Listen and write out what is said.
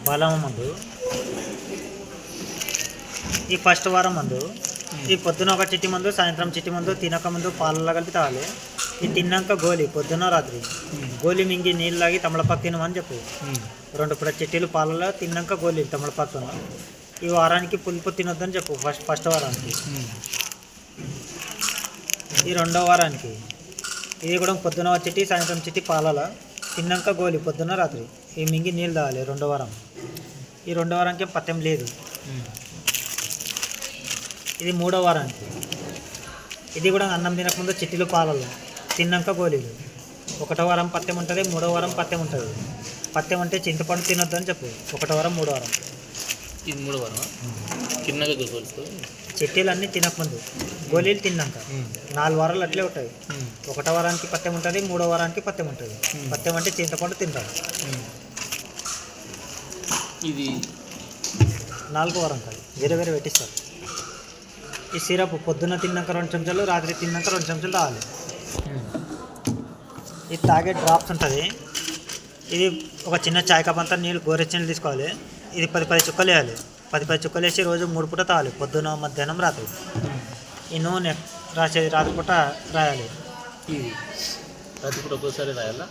బలం మందు ఈ ఫస్ట్ వారం మందు ఈ పొద్దున ఒక చిట్టి మందు సాయంత్రం చిట్టి మందు తినక ముందు పాలలో కలిపి తాగాలి. ఇది తిన్నాక గోళీ పొద్దున రాత్రి గోళీ మింగి నీళ్ళు తాగి తమలపాకు తినమని చెప్పు. 2 పూట చిట్టీలు పాలలో తిన్నాక గోళీ తమలపాకు. ఈ వారానికి పులుపు తినొద్దని చెప్పు. ఫస్ట్ వారానికి. ఈ 2వ వారానికి ఇది కూడా పొద్దున చిట్టి సాయంత్రం చిట్టి పాలలో తిన్నాక గోళీ పొద్దున రాత్రి ఈ మింగి నీళ్ళు తాగాలి 2వ వారం. ఈ 2వ వారానికి పత్యం లేదు. ఇది 3వ వారానికి. ఇది కూడా అన్నం తినకముందు చిట్టీలు పాలలో తిన్నాక గోళీలు. 1వ వారం పత్యం ఉంటుంది, 3వ వారం పత్యం ఉంటుంది. పత్యం అంటే చింతపండు తినొద్దు అని చెప్పు. 1వ వారం 3వ వారం. ఇది 3వ వారం చిన్నగా గోల్పు చిట్టీలు అన్నీ తినకముందు గోళీలు తిన్నాక 4 వారాలు అట్లే ఉంటాయి. 1వ వారానికి పత్యం ఉంటుంది, 3వ వారానికి పత్యం ఉంటుంది. పత్యం అంటే చింతపండు తింటారు. ఇది 4వ వారం కాదు, వేరే వేరే పెట్టిస్తారు. ఈ సిరప్ పొద్దున్న తిన్నాక 2 చెంచాలు, రాత్రి తిన్నాక 2 చెంచాలు తాగాలి. ఇది తాగే డ్రాప్స్ ఉంటుంది. ఇది ఒక చిన్న చాయ్ కప్ అంతా నీళ్ళు గోరెచ్చని తీసుకోవాలి. ఇది 10 చుక్కలు వేయాలి. 10 చుక్కలు వేసి రోజు 3 పూట తాగాలి. పొద్దున, మధ్యాహ్నం, రాత్రి. ఈ నూనె రాసేది రాత్రి పూట రాయాలి. ఇది రాత్రి పూట ఒక్కోసారి రాయాలా?